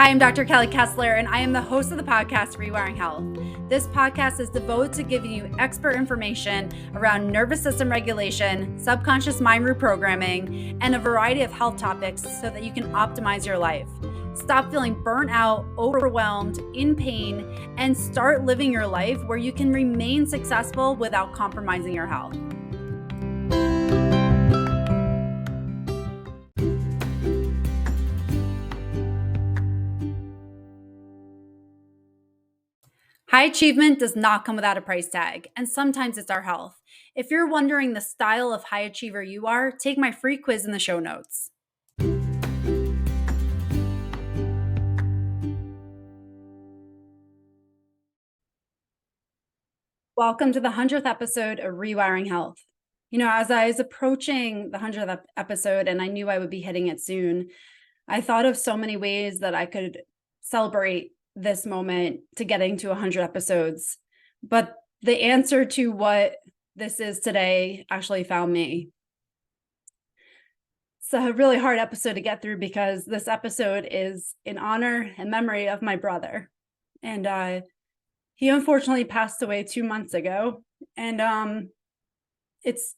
Hi, I'm Dr. Kelly Kessler, and I am the host of the podcast, Rewiring Health. This podcast is devoted to giving you expert information around nervous system regulation, subconscious mind reprogramming, and a variety of health topics so that you can optimize your life. Stop feeling burnt out, overwhelmed, in pain, and start living your life where you can remain successful without compromising your health. High achievement does not come without a price tag, and sometimes it's our health. If you're wondering the style of high achiever you are, take my free quiz in the show notes. Welcome to the 100th episode of Rewiring Health. You know, as I was approaching the 100th episode and I knew I would be hitting it soon, I thought of so many ways that I could celebrate this moment to getting to 100 episodes. But the answer to what this is today actually found me. It's a really hard episode to get through because this episode is in honor and memory of my brother. And he unfortunately passed away 2 months ago. And it's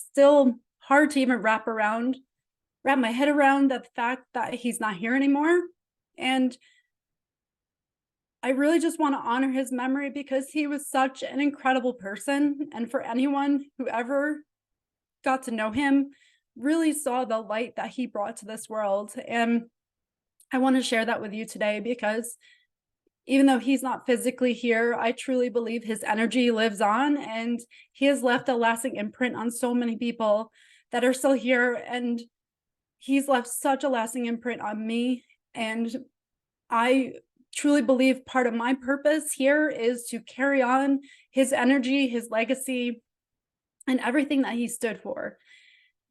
still hard to even wrap my head around the fact that he's not here anymore. And I really just want to honor his memory because he was such an incredible person. And for anyone who ever got to know him, really saw the light that he brought to this world. And I want to share that with you today because even though he's not physically here, I truly believe his energy lives on and he has left a lasting imprint on so many people that are still here. And he's left such a lasting imprint on me. And I truly believe part of my purpose here is to carry on his energy, his legacy, and everything that he stood for.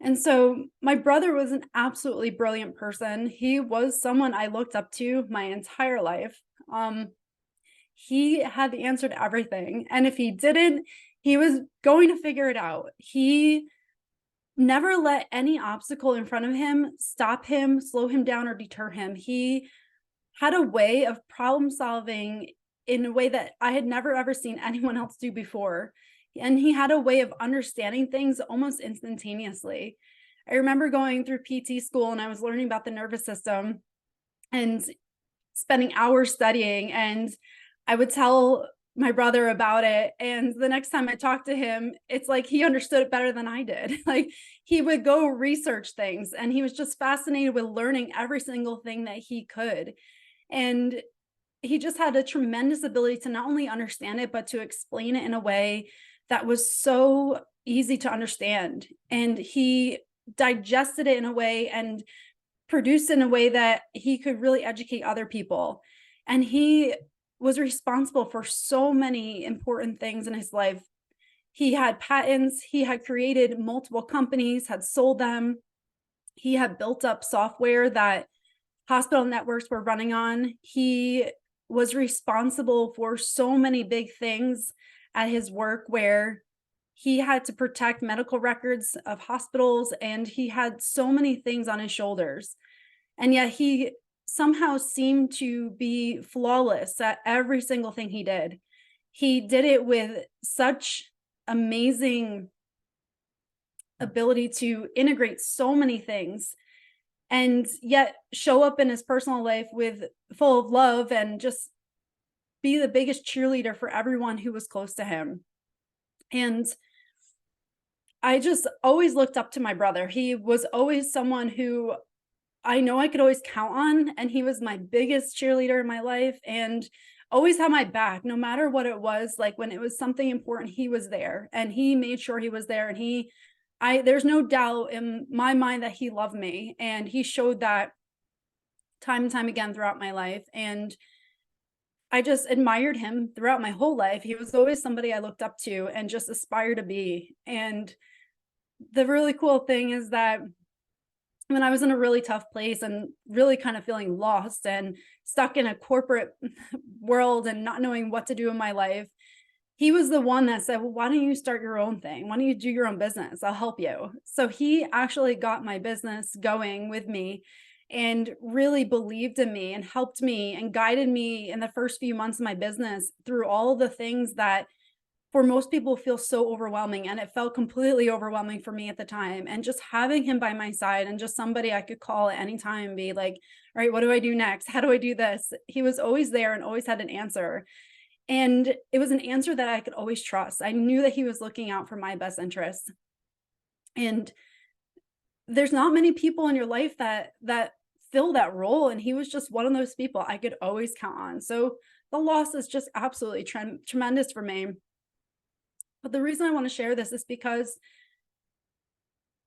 And so my brother was an absolutely brilliant person. He was someone I looked up to my entire life. He had the answer to everything. And if he didn't, he was going to figure it out. He never let any obstacle in front of him stop him, slow him down, or deter him. He had a way of problem solving in a way that I had never ever seen anyone else do before. And he had a way of understanding things almost instantaneously. I remember going through PT school and I was learning about the nervous system and spending hours studying, and I would tell my brother about it. And the next time I talked to him, it's like he understood it better than I did. Like he would go research things and he was just fascinated with learning every single thing that he could. And he just had a tremendous ability to not only understand it, but to explain it in a way that was so easy to understand. And he digested it in a way and produced it in a way that he could really educate other people. And he was responsible for so many important things in his life. He had patents, he had created multiple companies, had sold them. He had built up software that hospital networks were running on. He was responsible for so many big things at his work where he had to protect medical records of hospitals, and he had so many things on his shoulders. And yet he somehow seemed to be flawless at every single thing he did. He did it with such amazing ability to integrate so many things and yet show up in his personal life with full of love and just be the biggest cheerleader for everyone who was close to him. And I just always looked up to my brother. He was always someone who I know I could always count on, and he was my biggest cheerleader in my life and always had my back no matter what it was. Like when it was something important, he was there and he made sure he was there. And there's no doubt in my mind that he loved me, and he showed that time and time again throughout my life. And I just admired him throughout my whole life. He was always somebody I looked up to and just aspired to be. And the really cool thing is that when I was in a really tough place and really kind of feeling lost and stuck in a corporate world and not knowing what to do in my life, he was the one that said, well, why don't you start your own thing? Why don't you do your own business? I'll help you. So he actually got my business going with me. and really believed in me and helped me and guided me in the first few months of my business through all the things that for most people feel so overwhelming. And it felt completely overwhelming for me at the time. And just having him by my side and just somebody I could call at any time and be like, all right, what do I do next? How do I do this? He was always there and always had an answer. And it was an answer that I could always trust. I knew that he was looking out for my best interests. And there's not many people in your life that fill that role. And he was just one of those people I could always count on. So the loss is just absolutely tremendous for me. But the reason I want to share this is because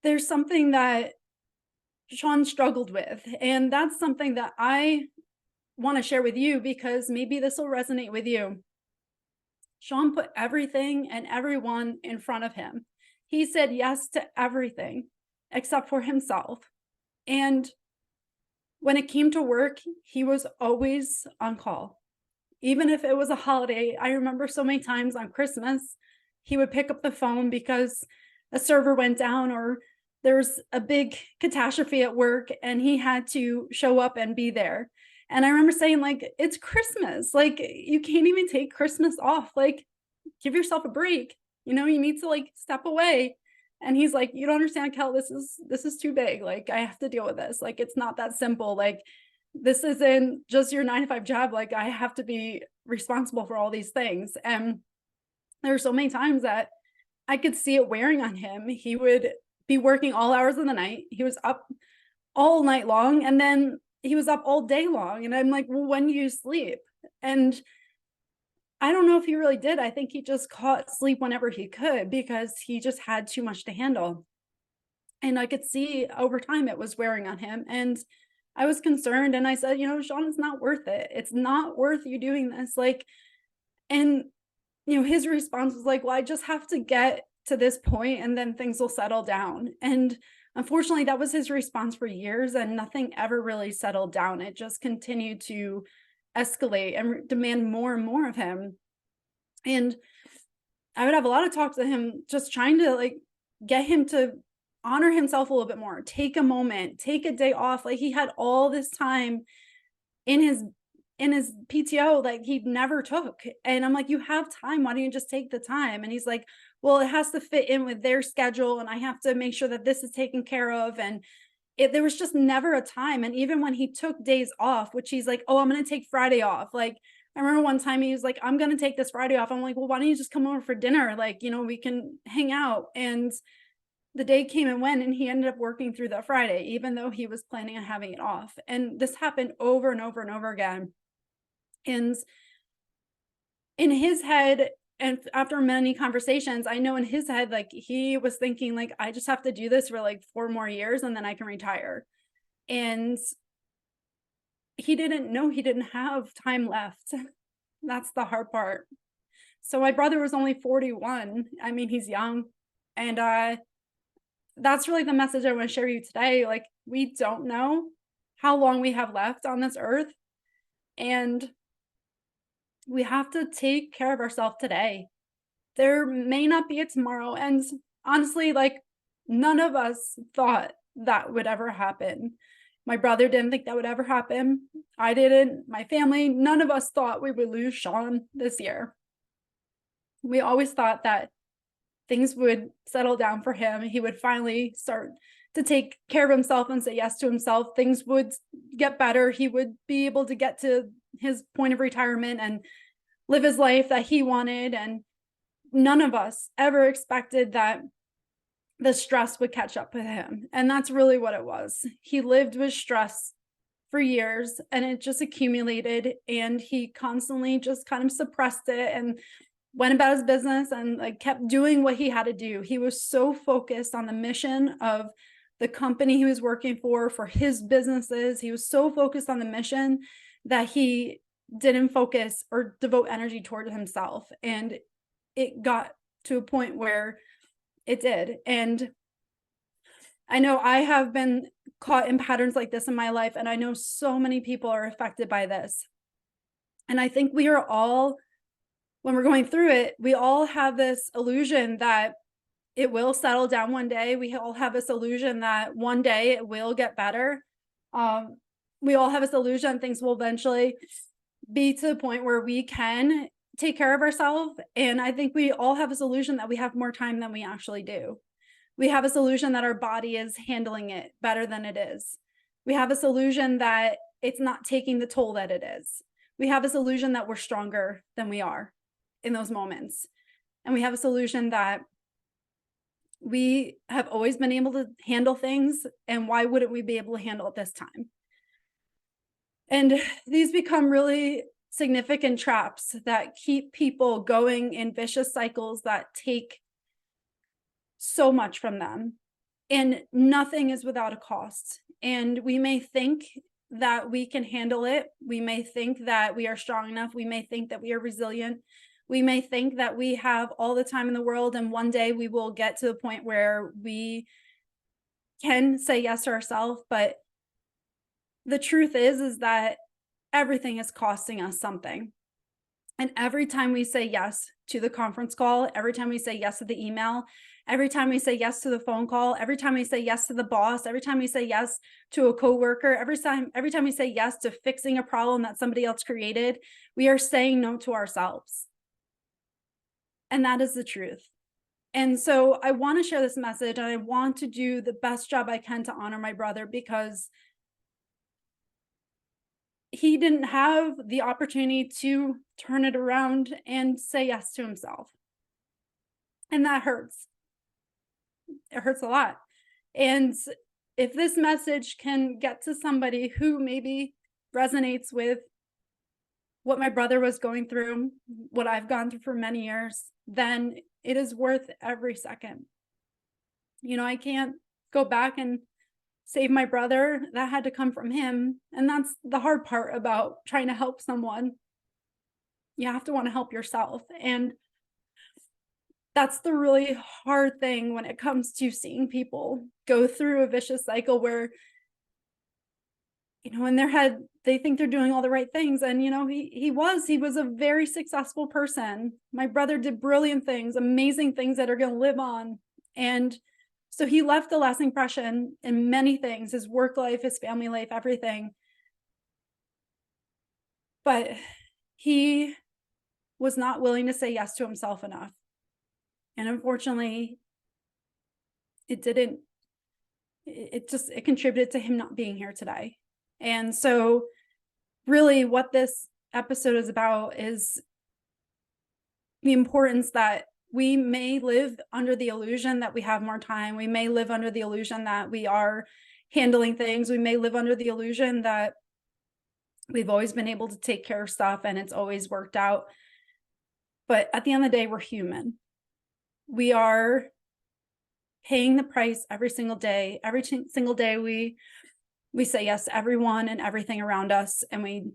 there's something that Sean struggled with. And that's something that I want to share with you because maybe this will resonate with you. Sean put everything and everyone in front of him. He said yes to everything except for himself. And when it came to work, he was always on call. Even if it was a holiday, I remember so many times on Christmas, he would pick up the phone because a server went down or there's a big catastrophe at work and he had to show up and be there. And I remember saying, like, it's Christmas. Like, you can't even take Christmas off. Like, give yourself a break. You know, you need to like step away. And he's like, you don't understand, Kel, this is too big. Like, I have to deal with this. Like, it's not that simple. Like, this isn't just your 9-to-5 job. Like, I have to be responsible for all these things. And there were so many times that I could see it wearing on him. He would be working all hours of the night. He was up all night long. And then he was up all day long. And I'm like, well, when do you sleep? And I don't know if he really did. I think he just caught sleep whenever he could because he just had too much to handle. And I could see over time it was wearing on him. And I was concerned. And I said, you know, Sean, it's not worth it. It's not worth you doing this. Like, and, you know, his response was like, well, I just have to get to this point and then things will settle down. And unfortunately, that was his response for years and nothing ever really settled down. It just continued to escalate and demand more and more of him. And I would have a lot of talks with him, just trying to like get him to honor himself a little bit more, take a moment, take a day off. Like, he had all this time in his PTO like he never took. And I'm like, you have time. Why don't you just take the time? And he's like, well, it has to fit in with their schedule. And I have to make sure that this is taken care of. And there was just never a time. And even when he took days off, which he's like, oh, I'm going to take Friday off. Like, I remember one time he was like, I'm going to take this Friday off. I'm like, well, why don't you just come over for dinner? Like, you know, we can hang out. And the day came and went and he ended up working through that Friday, even though he was planning on having it off. And this happened over and over and over again. And in his head, and after many conversations, I know in his head, like, he was thinking like, I just have to do this for like 4 more years and then I can retire. And he didn't know he didn't have time left. That's the hard part. So my brother was only 41. I mean, he's young. And that's really the message I want to share with you today. Like, we don't know how long we have left on this earth. And we have to take care of ourselves today. There may not be a tomorrow. And honestly, like, none of us thought that would ever happen. My brother didn't think that would ever happen. I didn't. My family, none of us thought we would lose Sean this year. We always thought that things would settle down for him. He would finally start to take care of himself and say yes to himself. Things would get better. He would be able to get to his point of retirement and live his life that he wanted. And none of us ever expected that the stress would catch up with him. And that's really what it was. He lived with stress for years and it just accumulated, and he constantly just kind of suppressed it and went about his business and like kept doing what he had to do. He was so focused on the mission of the company he was working for his businesses. He was so focused on the mission that he didn't focus or devote energy toward himself. And it got to a point where it did. And I know I have been caught in patterns like this in my life, and I know so many people are affected by this. And I think we are all, when we're going through it, we all have this illusion that it will settle down one day. We all have this illusion that one day it will get better. We all have this illusion things will eventually be to the point where we can take care of ourselves. And I think we all have this illusion that we have more time than we actually do. We have this illusion that our body is handling it better than it is. We have this illusion that it's not taking the toll that it is. We have this illusion that we're stronger than we are in those moments. And we have this illusion that we have always been able to handle things, and why wouldn't we be able to handle it this time? And these become really significant traps that keep people going in vicious cycles that take so much from them. And nothing is without a cost. And we may think that we can handle it. We may think that we are strong enough. We may think that we are resilient. We may think that we have all the time in the world, and one day we will get to the point where we can say yes to ourselves. But the truth is that everything is costing us something. And every time we say yes to the conference call, every time we say yes to the email, every time we say yes to the phone call, every time we say yes to the boss, every time we say yes to a coworker, every time we say yes to fixing a problem that somebody else created, we are saying no to ourselves. And that is the truth. And so I want to share this message, and I want to do the best job I can to honor my brother, because he didn't have the opportunity to turn it around and say yes to himself. And that hurts. It hurts a lot. And if this message can get to somebody who maybe resonates with what my brother was going through, what I've gone through for many years, then it is worth every second. You know, I can't go back and save my brother. That had to come from him. And that's the hard part about trying to help someone. You have to want to help yourself. And that's the really hard thing when it comes to seeing people go through a vicious cycle where, you know, in their head, they think they're doing all the right things. And, you know, he was a very successful person. My brother did brilliant things, amazing things that are going to live on. And so he left a lasting impression in many things, his work life, his family life, everything. But he was not willing to say yes to himself enough. And unfortunately, it contributed to him not being here today. And so really what this episode is about is the importance that we may live under the illusion that we have more time. We may live under the illusion that we are handling things. We may live under the illusion that we've always been able to take care of stuff and it's always worked out. But at the end of the day, we're human. We are paying the price every single day. Every single day we say yes to everyone and everything around us, and we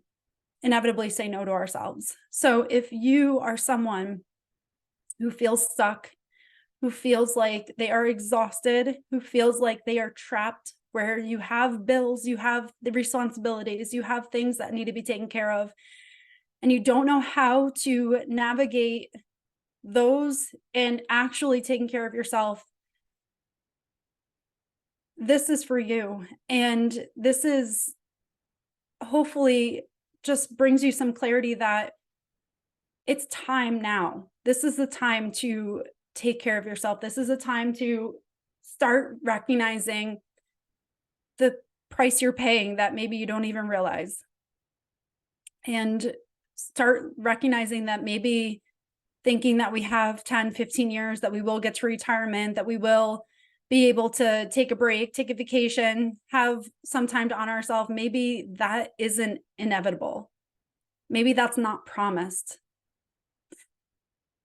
inevitably say no to ourselves. So if you are someone who feels stuck, who feels like they are exhausted, who feels like they are trapped, where you have bills, you have the responsibilities, you have things that need to be taken care of, and you don't know how to navigate those and actually taking care of yourself, this is for you. And this is hopefully just brings you some clarity that it's time now. This is the time to take care of yourself. This is a time to start recognizing the price you're paying that maybe you don't even realize. And start recognizing that maybe thinking that we have 10, 15 years, that we will get to retirement, that we will be able to take a break, take a vacation, have some time to honor ourselves. Maybe that isn't inevitable. Maybe that's not promised.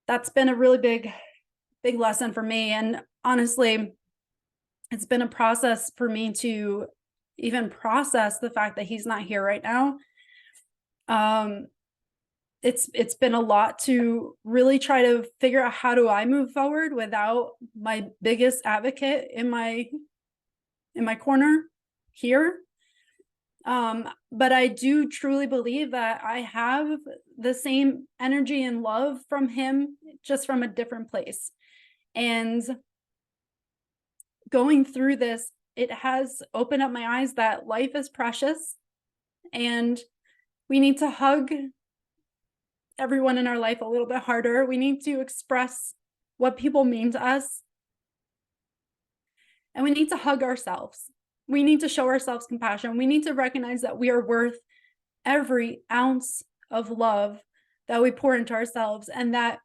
That's been a really big lesson for me. And honestly, it's been a process for me to even process the fact that he's not here right now. It's been a lot to really try to figure out, how do I move forward without my biggest advocate in my corner here. But I do truly believe that I have the same energy and love from him, just from a different place. And going through this it has opened up my eyes that life is precious and we need to hug everyone in our life a little bit harder. We need to express what people mean to us, and we need to hug ourselves. We need to show ourselves compassion. We need to recognize that we are worth every ounce of love that we pour into ourselves, and that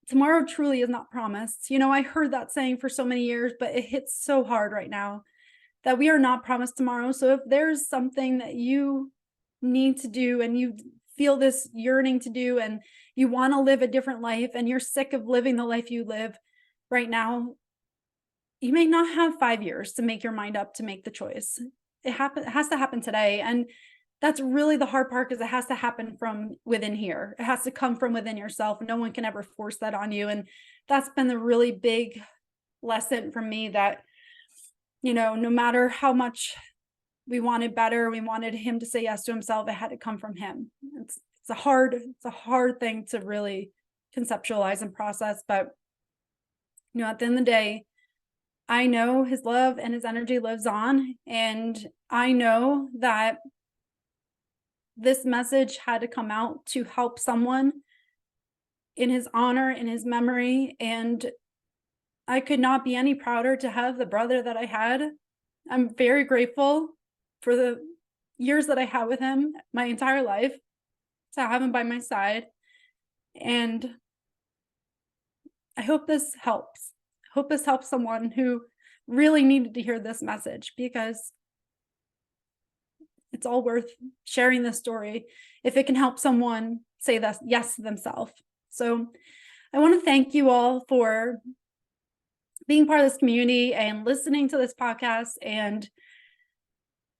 tomorrow truly is not promised. I heard that saying for so many years, but it hits so hard right now that we are not promised tomorrow. So if there's something that you need to do and you feel this yearning to do and you want to live a different life and you're sick of living the life you live right now, you may not have 5 years to make your mind up to make the choice. It has to happen today. And that's really the hard part, because it has to happen from within here. It has to come from within yourself. No one can ever force that on you. And that's been the really big lesson for me, that, no matter how much we wanted better, we wanted him to say yes to himself, it had to come from him. It's a hard thing to really conceptualize and process. But, at the end of the day, I know his love and his energy lives on. And I know that this message had to come out to help someone in his honor, in his memory. And I could not be any prouder to have the brother that I had. I'm very grateful for the years that I had with him, my entire life, to have him by my side. And I hope this helps. I hope this helps someone who really needed to hear this message, because it's all worth sharing this story if it can help someone say this yes to themselves. So I want to thank you all for being part of this community and listening to this podcast and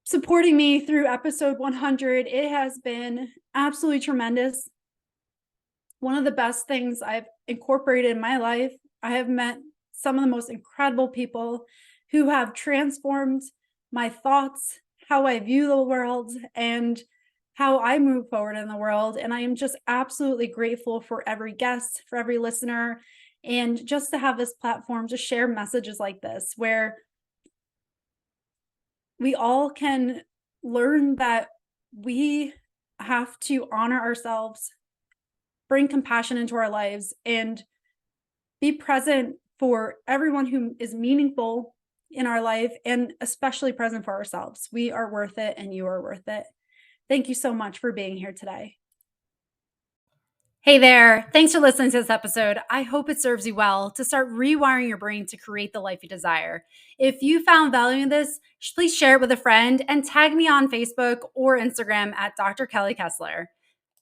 supporting me through episode 100. It has been absolutely tremendous. One of the best things I've incorporated in my life. I have met some of the most incredible people who have transformed my thoughts, how I view the world, and how I move forward in the world. And I am just absolutely grateful for every guest, for every listener, and just to have this platform to share messages like this, where we all can learn that we have to honor ourselves, bring compassion into our lives, and be present for everyone who is meaningful in our life, and especially present for ourselves. We are worth it, and you are worth it. Thank you so much for being here today. Hey there. Thanks for listening to this episode. I hope it serves you well to start rewiring your brain to create the life you desire. If you found value in this, please share it with a friend and tag me on Facebook or Instagram at Dr. Kelly Kessler.